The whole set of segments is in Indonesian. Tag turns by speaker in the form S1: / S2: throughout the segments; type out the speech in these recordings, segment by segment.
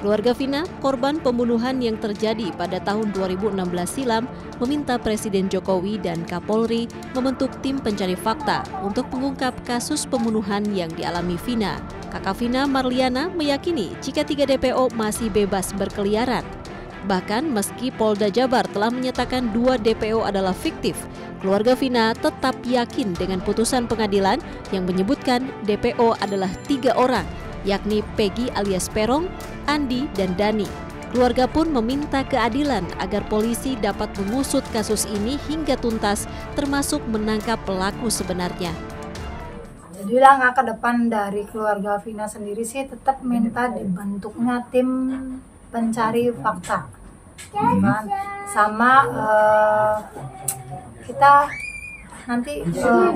S1: Keluarga Vina, korban pembunuhan yang terjadi pada tahun 2016 silam, meminta Presiden Jokowi dan Kapolri membentuk tim pencari fakta untuk mengungkap kasus pembunuhan yang dialami Vina. Kakak Vina, Marliana, meyakini jika 3 DPO masih bebas berkeliaran. Bahkan meski Polda Jabar telah menyatakan 2 DPO adalah fiktif, keluarga Vina tetap yakin dengan putusan pengadilan yang menyebutkan DPO adalah 3 orang, yakni Peggy alias Peron, Andi, dan Dani. Keluarga pun meminta keadilan agar polisi dapat mengusut kasus ini hingga tuntas, termasuk menangkap pelaku sebenarnya.
S2: Jadi langkah ke depan dari keluarga Vina sendiri sih tetap minta dibentuknya tim pencari fakta, kan? Sama kita nanti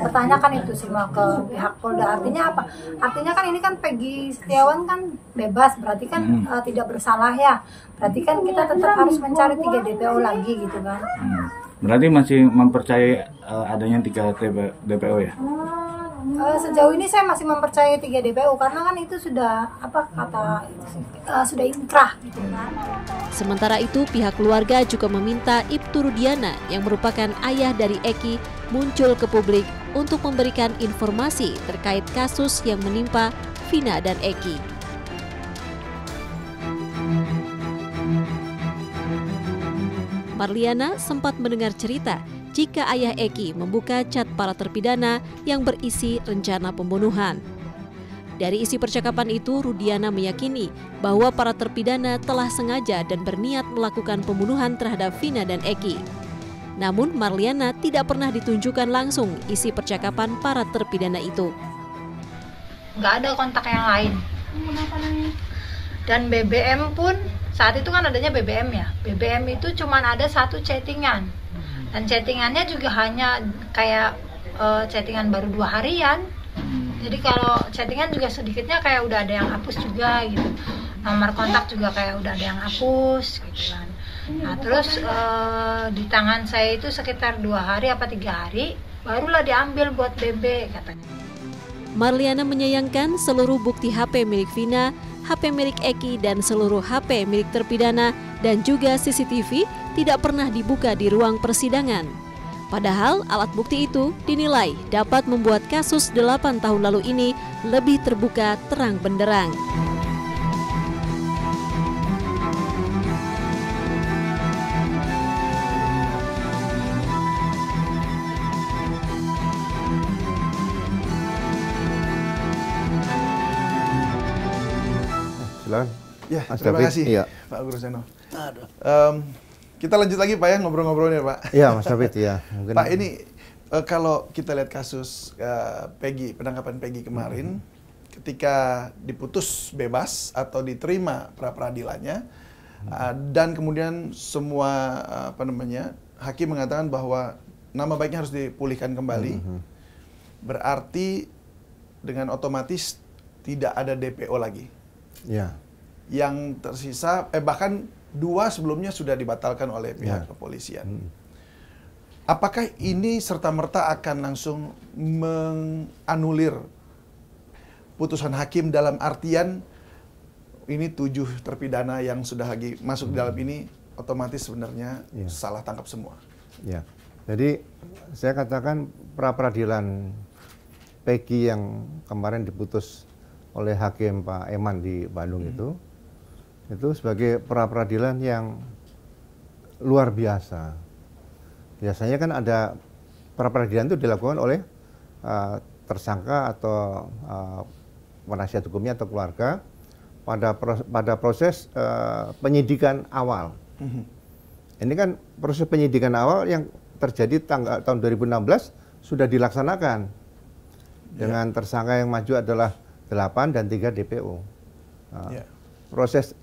S2: pertanyakan itu semua ke pihak Polda. Artinya apa? Artinya kan ini kan Peggy Setiawan kan bebas, berarti kan tidak bersalah ya. Berarti kan kita tetap harus mencari 3 DPO lagi gitu kan.
S3: Berarti masih mempercayai adanya 3 DPO ya?
S2: Sejauh ini saya masih mempercayai 3 DPO karena kan itu sudah sudah inkrah gitu kan.
S1: Sementara itu pihak keluarga juga meminta Ibtu Rudiana yang merupakan ayah dari Eki muncul ke publik untuk memberikan informasi terkait kasus yang menimpa Vina dan Eki. Marliana sempat mendengar cerita jika ayah Eki membuka chat para terpidana yang berisi rencana pembunuhan. Dari isi percakapan itu, Rudiana meyakini bahwa para terpidana telah sengaja dan berniat melakukan pembunuhan terhadap Vina dan Eki. Namun Marliana tidak pernah ditunjukkan langsung isi percakapan para terpidana itu.
S2: Nggak ada kontak yang lain. Dan BBM pun, saat itu kan adanya BBM ya. BBM itu cuma ada 1 chattingan. Dan chattingannya juga hanya kayak chattingan baru 2 harian. Jadi kalau chattingan juga sedikitnya kayak udah ada yang hapus juga gitu. Nomor kontak juga kayak udah ada yang hapus gitu kan. Nah terus di tangan saya itu sekitar 2 hari apa 3 hari barulah diambil buat BB katanya.
S1: Marliana menyayangkan seluruh bukti HP milik Vina, HP milik Eki, dan seluruh HP milik terpidana dan juga CCTV tidak pernah dibuka di ruang persidangan. Padahal alat bukti itu dinilai dapat membuat kasus 8 tahun lalu ini lebih terbuka terang benderang.
S4: Silakan.
S5: Ya,
S4: Mas
S5: terima
S4: David.
S5: kasih
S4: Iya.
S5: Pak Guru Seno. Kita lanjut lagi Pak ya ngobrol-ngobrolnya Pak.
S4: Iya Mas David ya. Mungkin...
S5: Pak ini kalau kita lihat kasus Peggy, penangkapan Peggy kemarin, ketika diputus bebas atau diterima pra-peradilannya, dan kemudian semua hakim mengatakan bahwa nama baiknya harus dipulihkan kembali, berarti dengan otomatis tidak ada DPO lagi.
S4: Ya.
S5: Yang tersisa, bahkan 2 sebelumnya sudah dibatalkan oleh pihak kepolisian. Apakah ini serta-merta akan langsung menganulir putusan hakim dalam artian ini 7 terpidana yang sudah lagi masuk dalam ini otomatis sebenarnya salah tangkap semua?
S4: Ya. Jadi saya katakan pra-peradilan Peggy yang kemarin diputus oleh hakim Pak Eman di Bandung itu sebagai pra-peradilan yang luar biasa. Biasanya kan ada pra-peradilan itu dilakukan oleh tersangka atau penasihat hukumnya atau keluarga pada proses penyidikan awal. Ini kan proses penyidikan awal yang terjadi tahun 2016 sudah dilaksanakan dengan tersangka yang maju adalah 8 dan 3 DPO. Proses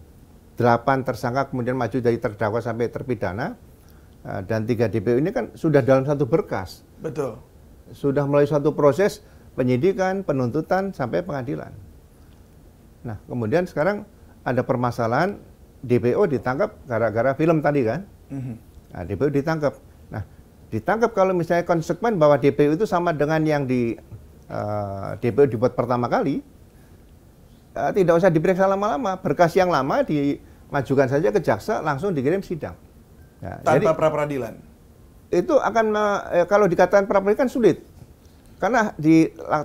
S4: 8 tersangka kemudian maju dari terdakwa sampai terpidana, dan 3 DPO ini kan sudah dalam satu berkas.
S5: Betul.
S4: Sudah melalui suatu proses penyidikan, penuntutan, sampai pengadilan. Nah, kemudian sekarang ada permasalahan DPO ditangkap gara-gara film tadi kan. Nah, DPO ditangkap. Nah, ditangkap kalau misalnya konsekuen bahwa DPO itu sama dengan yang di DPO dibuat pertama kali, tidak usah diperiksa lama-lama, berkas yang lama dimajukan saja ke jaksa, langsung dikirim sidang. Ya,
S5: Tanpa pra-peradilan?
S4: Itu akan, kalau dikatakan pra-peradilan kan sulit. Karena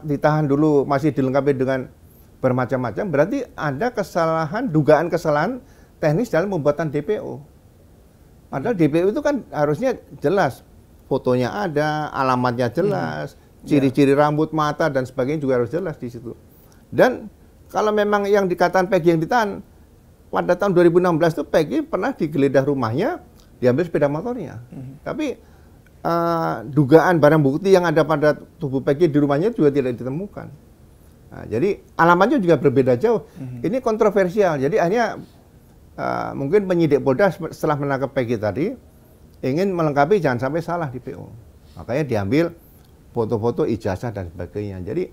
S4: ditahan dulu, masih dilengkapi dengan bermacam-macam, berarti ada kesalahan, dugaan kesalahan teknis dalam pembuatan DPO. Padahal DPO itu kan harusnya jelas, fotonya ada, alamatnya jelas, ciri-ciri rambut, mata, dan sebagainya juga harus jelas di situ. Dan kalau memang yang dikatakan Peggy yang ditahan, pada tahun 2016 itu Peggy pernah digeledah rumahnya, diambil sepeda motornya. Tapi dugaan barang bukti yang ada pada tubuh Peggy di rumahnya juga tidak ditemukan. Nah, jadi alamatnya juga berbeda jauh. Ini kontroversial. Jadi hanya mungkin penyidik Polda setelah menangkap Peggy tadi ingin melengkapi jangan sampai salah di PO. Makanya diambil foto-foto ijazah dan sebagainya. Jadi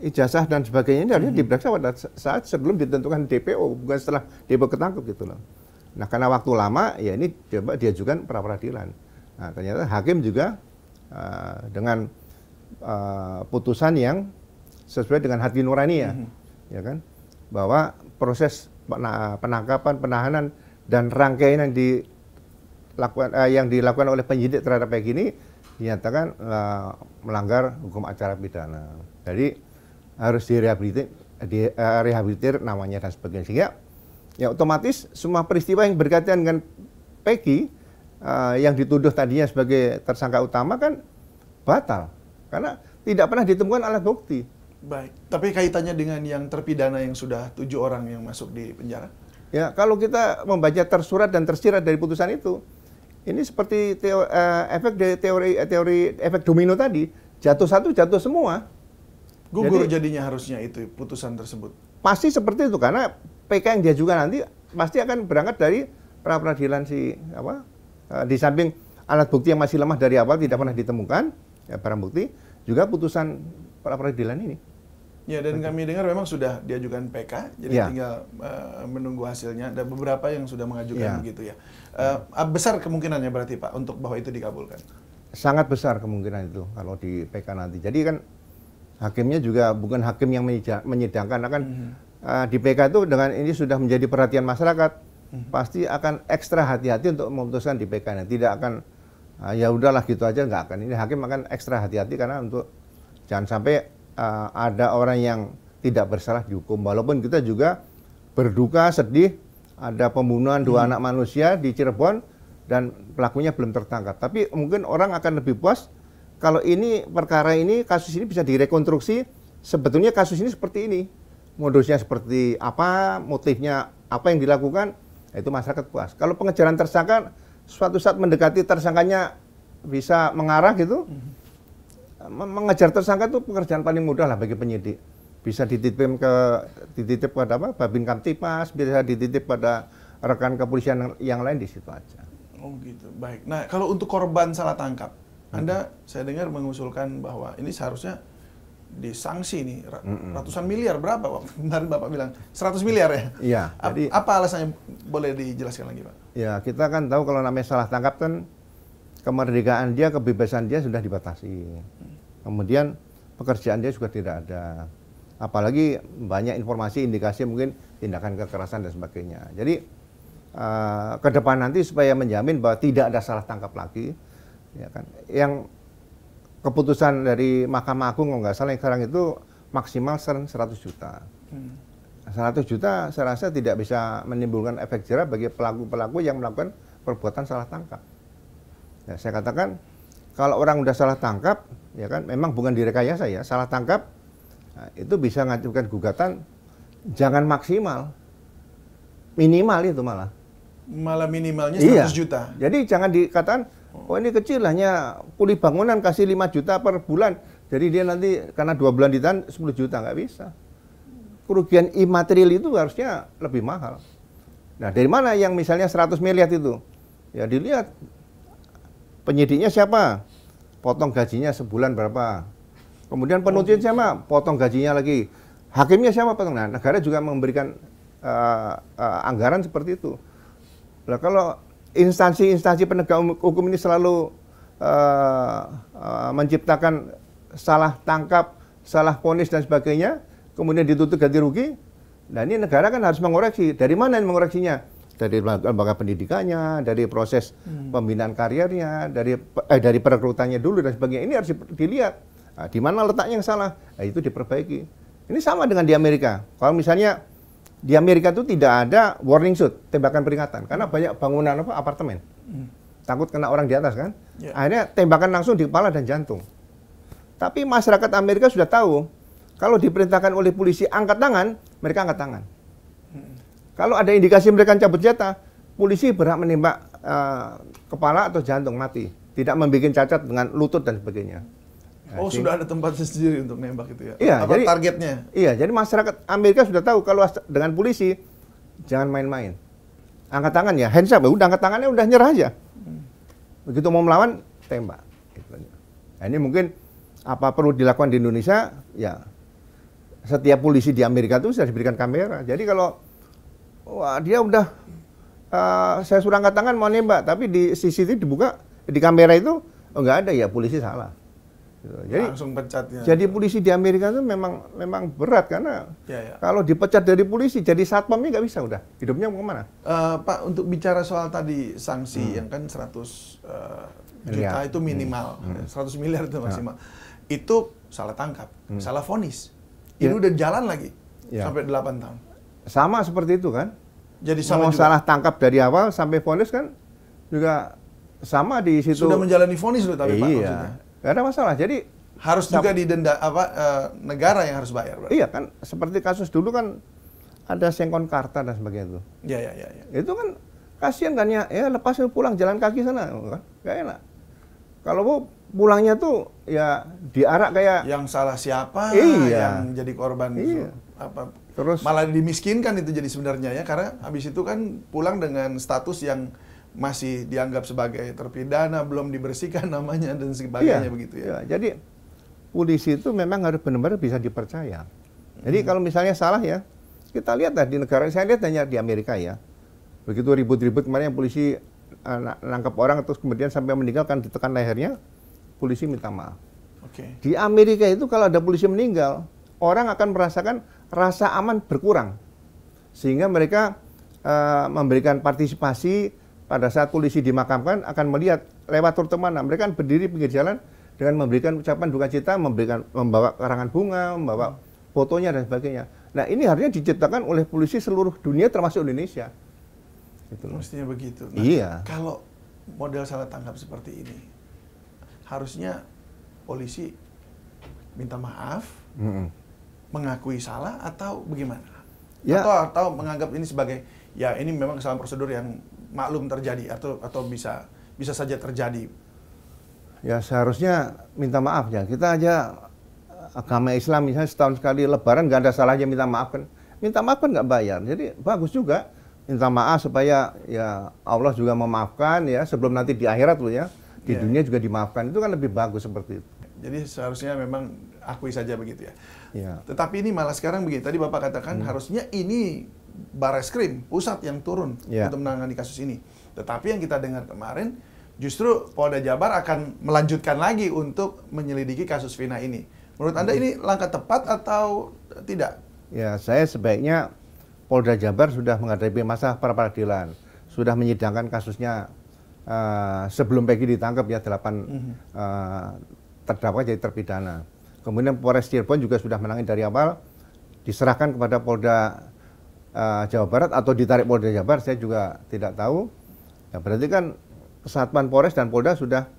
S4: ijazah dan sebagainya ini harusnya diperiksa pada saat sebelum ditentukan DPO, bukan setelah DPO ketangkep gitu loh. Nah, karena waktu lama, ya ini coba diajukan pra-peradilan. Nah, ternyata hakim juga dengan putusan yang sesuai dengan hati nurani ya kan, bahwa proses penangkapan, penahanan dan rangkaian yang dilakukan oleh penyidik terhadap Peggy ini dinyatakan melanggar hukum acara pidana. Jadi harus direhabilitir namanya dan sebagainya. Sehingga ya otomatis semua peristiwa yang berkaitan dengan Peggy yang dituduh tadinya sebagai tersangka utama kan batal. Karena tidak pernah ditemukan alat bukti.
S5: Baik, tapi kaitannya dengan yang terpidana yang sudah 7 orang yang masuk di penjara?
S4: Ya, kalau kita membaca tersurat dan tersirat dari putusan itu, ini seperti teori efek domino tadi, jatuh satu, jatuh semua.
S5: Gugur jadinya harusnya itu putusan tersebut.
S4: Pasti seperti itu, karena PK yang diajukan nanti pasti akan berangkat dari pra-peradilan di samping alat bukti yang masih lemah dari awal tidak pernah ditemukan, ya, barang bukti, juga putusan pra-peradilan ini.
S5: Ya, dan kami dengar memang sudah diajukan PK, jadi tinggal menunggu hasilnya. Ada beberapa yang sudah mengajukan begitu ya. Besar kemungkinannya berarti Pak untuk bahwa itu dikabulkan?
S4: Sangat besar kemungkinan itu kalau di PK nanti. Jadi kan hakimnya juga bukan hakim yang menyidangkan, akan di PK itu dengan ini sudah menjadi perhatian masyarakat, pasti akan ekstra hati-hati untuk memutuskan di PK. Tidak akan ya udahlah gitu aja, nggak akan. Ini hakim akan ekstra hati-hati karena untuk jangan sampai ada orang yang tidak bersalah dihukum. Walaupun kita juga berduka, sedih, ada pembunuhan 2 anak manusia di Cirebon dan pelakunya belum tertangkap. Tapi mungkin orang akan lebih puas kalau ini perkara ini, kasus ini bisa direkonstruksi, sebetulnya kasus ini seperti ini. Modusnya seperti apa, motifnya apa yang dilakukan, itu masyarakat puas. Kalau pengejaran tersangka, suatu saat mendekati tersangkanya bisa mengarah gitu, mengejar tersangka itu pekerjaan paling mudah lah bagi penyidik. Bisa dititip pada Babin Kamtipas, bisa dititip pada rekan kepolisian yang lain di situ aja.
S5: Oh gitu, baik. Nah, kalau untuk korban salah tangkap, Anda saya dengar mengusulkan bahwa ini seharusnya disanksi nih ratusan miliar, berapa Pak? Kemarin Bapak bilang 100 miliar ya?
S4: Iya. Jadi
S5: apa alasannya, boleh dijelaskan lagi Pak?
S4: Ya, kita kan tahu kalau namanya salah tangkap kan kemerdekaan dia, kebebasan dia sudah dibatasi. Kemudian pekerjaan dia juga tidak ada. Apalagi banyak informasi, indikasi mungkin tindakan kekerasan dan sebagainya. Jadi ke depan nanti supaya menjamin bahwa tidak ada salah tangkap lagi, ya kan? Yang keputusan dari Mahkamah Agung kalau nggak salah yang sekarang itu maksimal 100 juta. 100 juta saya rasa tidak bisa menimbulkan efek jerah bagi pelaku-pelaku yang melakukan perbuatan salah tangkap. Ya, saya katakan kalau orang udah salah tangkap, ya kan, memang bukan direkayasa ya, salah tangkap, nah, itu bisa ngajukan gugatan jangan maksimal, minimal itu malah.
S5: Malah minimalnya 100 juta.
S4: Jadi jangan dikatakan, oh ini kecil hanya kuli bangunan kasih 5 juta per bulan, jadi dia nanti karena 2 bulan ditahan 10 juta, nggak bisa. Kerugian imaterial itu harusnya lebih mahal. Nah, dari mana yang misalnya 100 miliar itu? Ya dilihat penyidiknya siapa, potong gajinya sebulan berapa. Kemudian penuntut siapa, potong gajinya lagi. Hakimnya siapa, potong. Nah, negara juga memberikan anggaran seperti itu. Nah, kalau instansi-instansi penegak hukum ini selalu menciptakan salah tangkap, salah vonis dan sebagainya, kemudian dituntut ganti rugi. Nah ini negara kan harus mengoreksi. Dari mana yang mengoreksinya? Dari lembaga pendidikannya, dari proses pembinaan karirnya, dari perekrutannya dulu dan sebagainya. Ini harus dilihat. Nah, di mana letaknya yang salah? Nah, itu diperbaiki. Ini sama dengan di Amerika. Kalau misalnya di Amerika itu tidak ada warning shot, tembakan peringatan, karena banyak bangunan apartemen. Takut kena orang di atas kan?
S5: Yeah.
S4: Akhirnya tembakan langsung di kepala dan jantung. Tapi masyarakat Amerika sudah tahu, kalau diperintahkan oleh polisi angkat tangan, mereka angkat tangan. Kalau ada indikasi mereka cabut senjata, polisi berhak menembak kepala atau jantung mati. Tidak membuat cacat dengan lutut dan sebagainya. Nah,
S5: sudah ada tempat sendiri untuk nembak itu ya?
S4: Iya,
S5: apa
S4: jadi,
S5: targetnya?
S4: Iya, jadi masyarakat Amerika sudah tahu kalau dengan polisi, jangan main-main. Angkat tangan ya, hands up, udah angkat tangannya udah nyerah aja. Begitu mau melawan, tembak. Nah, ini mungkin apa perlu dilakukan di Indonesia, ya setiap polisi di Amerika itu sudah diberikan kamera. Jadi kalau dia udah saya suruh angkat tangan mau nembak, tapi di CCTV dibuka di kamera itu nggak ada, ya polisi salah. Jadi
S5: langsung pecatnya.
S4: Jadi polisi di Amerika itu memang berat karena kalau dipecat dari polisi jadi satpamnya nggak bisa, udah hidupnya mau kemana?
S5: Pak, untuk bicara soal tadi sanksi yang kan 100 juta itu minimal, 100 miliar itu maksimal. Itu salah tangkap, salah vonis. Ini udah jalan lagi sampai 8 tahun.
S4: Sama seperti itu kan?
S5: Jadi sama
S4: mau
S5: juga.
S4: salah tangkap dari awal sampai vonis kan juga sama di situ.
S5: Sudah menjalani vonis loh tapi Pak
S4: iya.
S5: maksudnya.
S4: Gak ada masalah. Jadi
S5: harus juga didenda negara yang harus bayar berarti.
S4: Iya kan, seperti kasus dulu kan ada Sengkon Karta dan sebagainya itu.
S5: Iya.
S4: Itu kan kasihan kan ya lepas pulang jalan kaki sana kan. Gak enak. Kalau mau pulangnya tuh ya diarak kayak
S5: yang salah siapa,
S4: iya.
S5: yang jadi korban apa
S4: terus
S5: malah dimiskinkan itu jadi sebenarnya ya, karena habis itu kan pulang dengan status yang masih dianggap sebagai terpidana, belum dibersihkan namanya dan sebagainya begitu ya.
S4: Iya, jadi polisi itu memang harus benar-benar bisa dipercaya. Jadi kalau misalnya salah ya, kita lihat di negara, saya lihat hanya di Amerika ya. Begitu ribut-ribut kemarin yang polisi nangkap orang terus kemudian sampai meninggalkan ditekan lehernya, polisi minta maaf. Di Amerika itu kalau ada polisi meninggal, orang akan merasakan rasa aman berkurang. Sehingga mereka memberikan partisipasi pada saat polisi dimakamkan, akan melihat lewat rute mana. Mereka berdiri pinggir jalan dengan memberikan ucapan duka cita, membawa karangan bunga, membawa fotonya dan sebagainya. Nah ini harusnya diciptakan oleh polisi seluruh dunia termasuk Indonesia. Gitu.
S5: Mestinya begitu. Nah,
S4: iya.
S5: Kalau model salah tangkap seperti ini, harusnya polisi minta maaf, mengakui salah atau bagaimana?
S4: Ya.
S5: Atau menganggap ini sebagai ya ini memang kesalahan prosedur yang maklum terjadi atau bisa saja terjadi.
S4: Ya seharusnya minta maaf ya. Kita aja agama Islam misalnya setahun sekali Lebaran nggak ada salahnya minta maaf kan. Minta maaf kan nggak bayar. Jadi bagus juga minta maaf supaya ya Allah juga memaafkan ya sebelum nanti di akhirat loh ya. Di dunia juga dimaafkan. Itu kan lebih bagus seperti itu.
S5: Jadi seharusnya memang akui saja begitu ya.
S4: Ya.
S5: Tetapi ini malah sekarang begini. Tadi Bapak katakan harusnya ini Barreskrim pusat yang turun untuk menangani kasus ini. Tetapi yang kita dengar kemarin justru Polda Jabar akan melanjutkan lagi untuk menyelidiki kasus Vina ini. Menurut Anda ini langkah tepat atau tidak?
S4: Ya, saya sebaiknya Polda Jabar sudah menghadapi masa pra peradilan, sudah menyidangkan kasusnya sebelum Peggy ditangkap ya 8 terdakwa jadi terpidana. Kemudian Polres Cirebon juga sudah menangani dari awal, diserahkan kepada Polda Jawa Barat atau ditarik Polda Jabar, saya juga tidak tahu. Ya, berarti kan Kesatuan Polres dan Polda sudah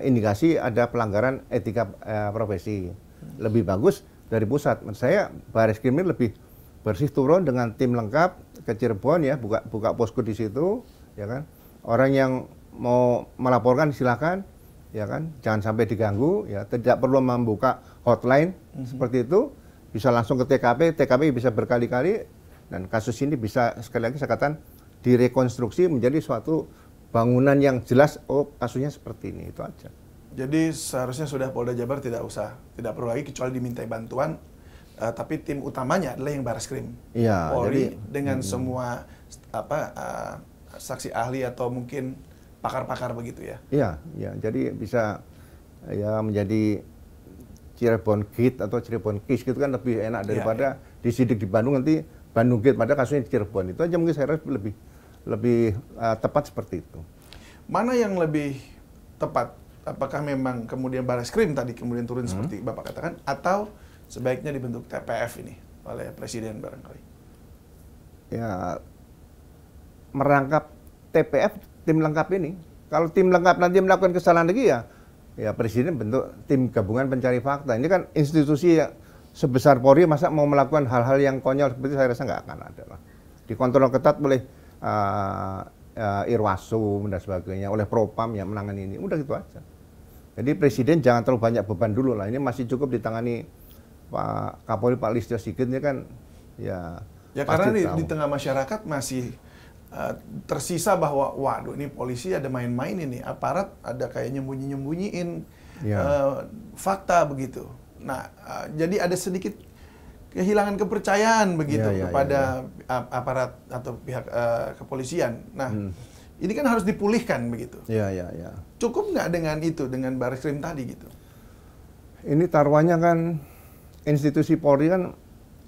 S4: indikasi ada pelanggaran etika profesi. Lebih bagus dari pusat. Menurut saya Barreskrim ini lebih bersih turun dengan tim lengkap ke Cirebon ya, buka posko di situ, ya kan. Orang yang mau melaporkan silakan, ya kan. Jangan sampai diganggu, ya. Tidak perlu membuka hotline seperti itu. Bisa langsung ke TKP bisa berkali-kali. Dan kasus ini bisa sekali lagi saya katakan direkonstruksi menjadi suatu bangunan yang jelas, oh kasusnya seperti ini, itu aja.
S5: Jadi seharusnya sudah Polda Jabar tidak perlu lagi kecuali dimintai bantuan, tapi tim utamanya adalah yang Barreskrim.
S4: Iya,
S5: Polri dengan semua saksi ahli atau mungkin pakar-pakar begitu ya.
S4: Iya, jadi bisa ya menjadi Cirebon Gate atau Cirebon Case gitu kan lebih enak daripada disidik di Bandung, nanti Bandung Gate, padahal kasusnya di Cirebon. Itu aja mungkin saya rasa lebih tepat seperti itu.
S5: Mana yang lebih tepat? Apakah memang kemudian Barreskrim tadi kemudian turun seperti Bapak katakan, atau sebaiknya dibentuk TPF ini oleh Presiden barangkali?
S4: Ya, merangkap TPF, tim lengkap ini. Kalau tim lengkap nanti melakukan kesalahan lagi ya Presiden bentuk tim gabungan pencari fakta. Ini kan institusi yang sebesar Polri, masa mau melakukan hal-hal yang konyol seperti itu, saya rasa nggak akan ada lah. Dikontrol ketat oleh Irwasum dan sebagainya, oleh Propam yang menangani ini, udah gitu aja. Jadi Presiden jangan terlalu banyak beban dulu lah. Ini masih cukup ditangani Pak Kapolri, Pak Listio Sigit, ini kan ya
S5: karena di tengah masyarakat masih tersisa bahwa waduh ini polisi ada main-main, ini aparat ada kayak nyembunyiin fakta begitu. Nah, jadi ada sedikit kehilangan kepercayaan begitu kepada aparat atau pihak kepolisian. Nah, ini kan harus dipulihkan begitu. Cukup nggak dengan itu, dengan Barreskrim tadi gitu?
S4: Ini taruhannya kan institusi Polri kan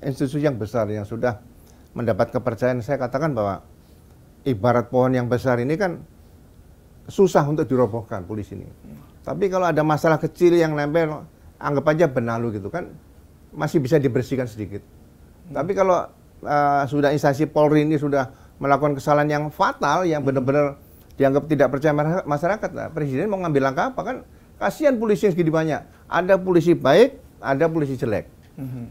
S4: institusi yang besar yang sudah mendapat kepercayaan. Saya katakan bahwa ibarat pohon yang besar ini kan susah untuk dirobohkan polisi ini. Tapi kalau ada masalah kecil yang nempel, anggap aja benalu gitu kan, masih bisa dibersihkan sedikit. Tapi kalau sudah instansi Polri ini sudah melakukan kesalahan yang fatal, yang benar-benar dianggap tidak percaya masyarakat, nah, Presiden mau ngambil langkah apa kan? Kasihan polisi yang segini banyak. Ada polisi baik, ada polisi jelek.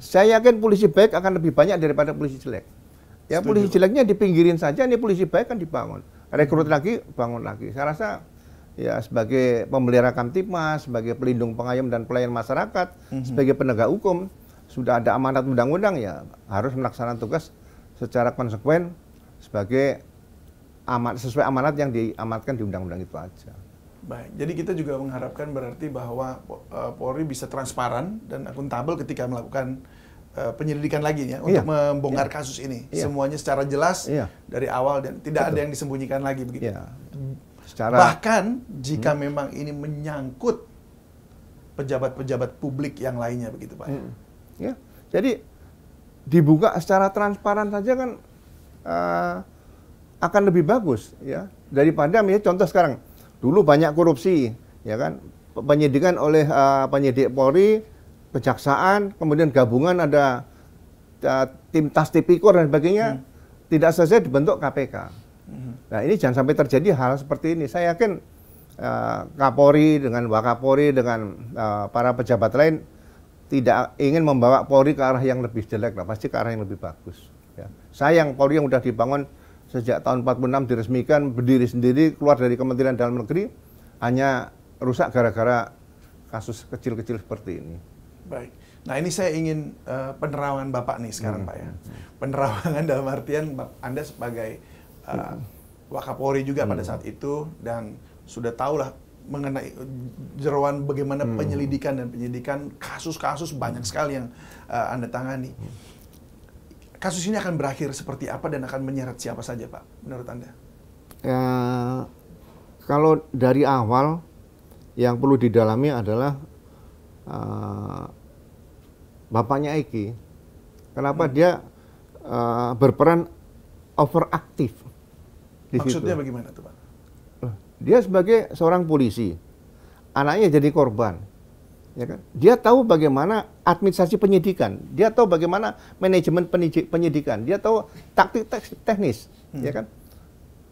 S4: Saya yakin polisi baik akan lebih banyak daripada polisi jelek. Ya, polisi jeleknya dipinggirin saja, ini polisi baik kan dibangun. Rekrut lagi, bangun lagi. Saya rasa ya sebagai pemelihara Kamtipmas, sebagai pelindung pengayom dan pelayan masyarakat, sebagai penegak hukum, sudah ada amanat undang-undang ya harus melaksanakan tugas secara konsekuen sebagai sesuai amanat yang diamatkan di undang-undang itu aja.
S5: Baik, jadi kita juga mengharapkan berarti bahwa Polri bisa transparan dan akuntabel ketika melakukan penyelidikan lagi ya untuk membongkar kasus ini. Semuanya secara jelas dari awal dan tidak ada yang disembunyikan lagi begitu. Bahkan jika memang ini menyangkut pejabat-pejabat publik yang lainnya begitu Pak.
S4: Ya, jadi dibuka secara transparan saja kan akan lebih bagus ya daripada misalnya contoh sekarang dulu banyak korupsi ya kan, penyidikan oleh penyidik Polri, kejaksaan, kemudian gabungan ada tim Tas Tipikor dan sebagainya, tidak selesai dibentuk KPK. Nah ini jangan sampai terjadi hal seperti ini. Saya yakin Kapolri dengan Wakapolri dengan para pejabat lain tidak ingin membawa Polri ke arah yang lebih jelek lah, pasti ke arah yang lebih bagus. Ya. Sayang Polri yang sudah dibangun sejak tahun 46 diresmikan, berdiri sendiri, keluar dari Kementerian Dalam Negeri, hanya rusak gara-gara kasus kecil-kecil seperti ini.
S5: Baik. Nah ini saya ingin penerawangan Bapak nih sekarang Pak ya. Penerawangan dalam artian Anda sebagai Wakapolri juga pada saat itu dan sudah tahulah mengenai jeroan bagaimana penyelidikan dan penyidikan kasus-kasus banyak sekali yang Anda tangani. Kasus ini akan berakhir seperti apa dan akan menyeret siapa saja Pak menurut Anda?
S4: Kalau dari awal yang perlu didalami adalah bapaknya Eki. Kenapa dia berperan overaktif di
S5: Maksudnya
S4: situ.
S5: bagaimana tuh Pak?
S4: Dia sebagai seorang polisi, anaknya jadi korban, ya kan? Dia tahu bagaimana administrasi penyidikan, dia tahu bagaimana manajemen penyidikan, dia tahu taktik teknis, ya kan?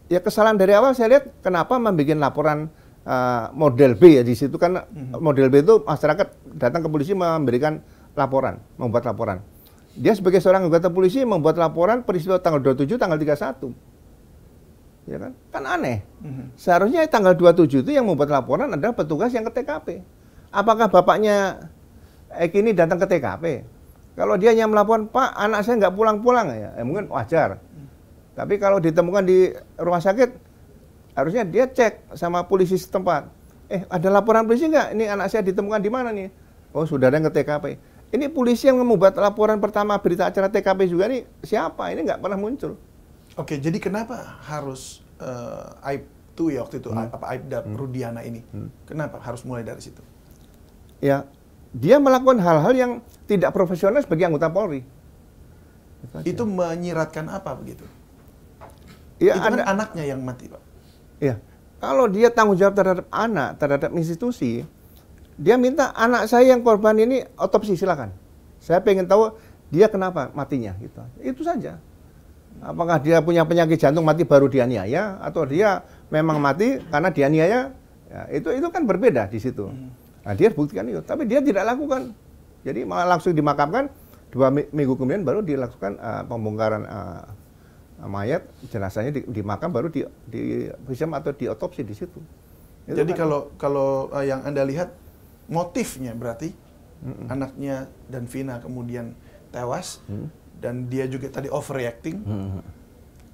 S4: Ya kesalahan dari awal saya lihat kenapa membuat laporan model B ya di situ kan model B itu masyarakat datang ke polisi memberikan laporan, membuat laporan. Dia sebagai seorang anggota polisi membuat laporan peristiwa tanggal 27, tanggal 31. Ya kan? Kan aneh. Seharusnya tanggal 27 itu yang membuat laporan adalah petugas yang ke TKP. Apakah bapaknya Eki ini datang ke TKP? Kalau dia hanya melaporkan, Pak, anak saya nggak pulang-pulang ya, mungkin wajar. Tapi kalau ditemukan di rumah sakit, harusnya dia cek sama polisi setempat. Ada laporan polisi nggak? Ini anak saya ditemukan di mana nih? Oh, sudah ada yang ke TKP. Ini polisi yang membuat laporan pertama berita acara TKP juga nih siapa? Ini nggak pernah muncul.
S5: Oke, jadi kenapa harus Aibtu ya waktu itu, Aibda Rudiana ini? Kenapa harus mulai dari situ?
S4: Ya, dia melakukan hal-hal yang tidak profesional sebagai anggota Polri.
S5: Itu menyiratkan apa begitu?
S4: Ya,
S5: itu kan anaknya yang mati, Pak.
S4: Ya, kalau dia tanggung jawab terhadap anak, terhadap institusi, dia minta anak saya yang korban ini otopsi, silakan. Saya pengen tahu dia kenapa matinya, gitu. Itu saja. Apakah dia punya penyakit jantung mati baru dianiaya, atau dia memang mati karena dianiaya? Ya, itu kan berbeda di situ. Nah, dia buktikan itu, tapi dia tidak lakukan. Jadi malah langsung dimakamkan, 2 minggu kemudian baru dilakukan pembongkaran mayat, jenazahnya dimakam, baru di visum atau diotopsi di situ. Itu
S5: jadi
S4: kan.
S5: kalau yang Anda lihat motifnya berarti anaknya dan Vina kemudian tewas dan dia juga tadi overreacting.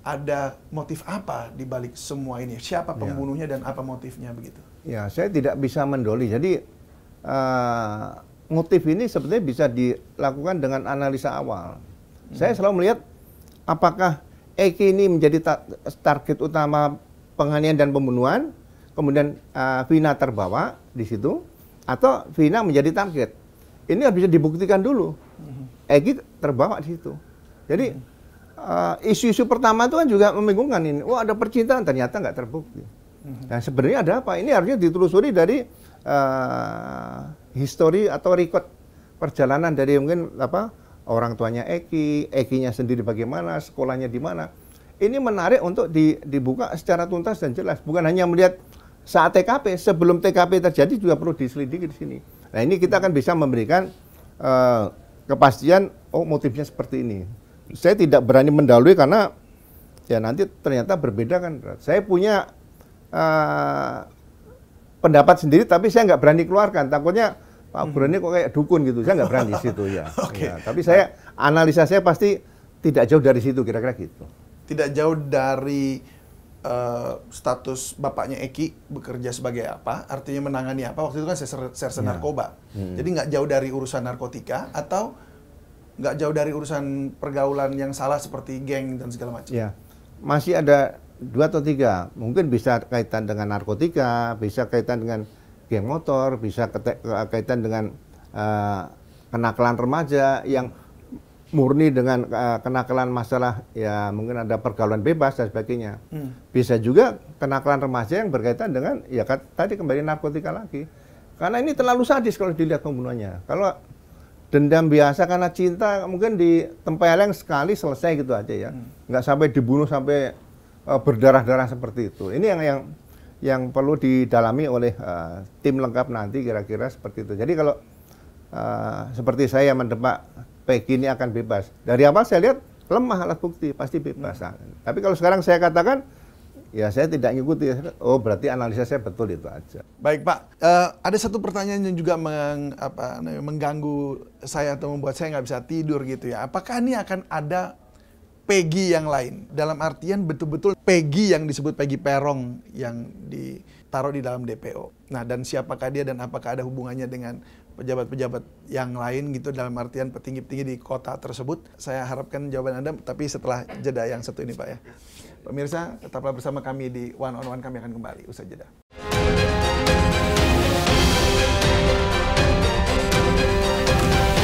S5: Ada motif apa di balik semua ini? Siapa pembunuhnya dan apa motifnya begitu?
S4: Ya, saya tidak bisa mendoli. Jadi motif ini sebenarnya bisa dilakukan dengan analisa awal. Saya selalu melihat apakah Eki ini menjadi target utama penganiayaan dan pembunuhan, kemudian Vina terbawa di situ, atau Vina menjadi target. Ini harus bisa dibuktikan dulu. Eki terbawa di situ. Jadi isu-isu pertama itu kan juga membingungkan ini. Oh, ada percintaan, ternyata nggak terbukti. Nah, sebenarnya ada apa? Ini harusnya ditelusuri dari histori atau record perjalanan dari mungkin orang tuanya Eki, Ekinya sendiri bagaimana, sekolahnya di mana. Ini menarik untuk dibuka secara tuntas dan jelas. Bukan hanya melihat saat TKP, sebelum TKP terjadi juga perlu diselidiki di sini. Nah, ini kita akan bisa memberikan kepastian, oh motifnya seperti ini. Saya tidak berani mendahului karena ya nanti ternyata berbeda kan. Saya punya pendapat sendiri, tapi saya nggak berani keluarkan. Takutnya Pak Burhan ini kok kayak dukun gitu. Saya nggak berani di situ ya.
S5: Okay.
S4: Ya. Tapi saya analisa saya pasti tidak jauh dari situ, kira-kira gitu.
S5: Tidak jauh dari status bapaknya Eki bekerja sebagai apa, artinya menangani apa. Waktu itu kan serse narkoba. Jadi nggak jauh dari urusan narkotika atau nggak jauh dari urusan pergaulan yang salah seperti geng dan segala macam.
S4: Ya, masih ada 2 atau 3. Mungkin bisa kaitan dengan narkotika, bisa kaitan dengan geng motor, bisa kaitan dengan kenakalan remaja yang murni dengan kenakalan masalah ya mungkin ada pergaulan bebas dan sebagainya. Bisa juga kenakalan remaja yang berkaitan dengan ya tadi kembali narkotika lagi. Karena ini terlalu sadis kalau dilihat pembunuhannya. Kalau dendam biasa karena cinta mungkin ditempeleng sekali selesai gitu aja ya. Nggak sampai dibunuh sampai berdarah-darah seperti itu. Ini yang perlu didalami oleh tim lengkap nanti kira-kira seperti itu. Jadi kalau seperti saya mendebak Peggy ini akan bebas. Dari awal saya lihat lemah alat bukti, pasti bebas. Tapi kalau sekarang saya katakan, ya saya tidak ngikuti. Oh berarti analisa saya betul itu aja.
S5: Baik Pak, ada satu pertanyaan yang juga mengganggu saya atau membuat saya nggak bisa tidur gitu ya. Apakah ini akan ada Peggy yang lain? Dalam artian betul-betul Peggy yang disebut Peggy Peron yang ditaruh di dalam DPO. Nah dan siapakah dia dan apakah ada hubungannya dengan pejabat-pejabat yang lain gitu dalam artian petinggi-petinggi di kota tersebut? Saya harapkan jawaban Anda, tapi setelah jeda yang satu ini Pak ya. Pemirsa, tetaplah bersama kami di One on One, kami akan kembali usai jeda.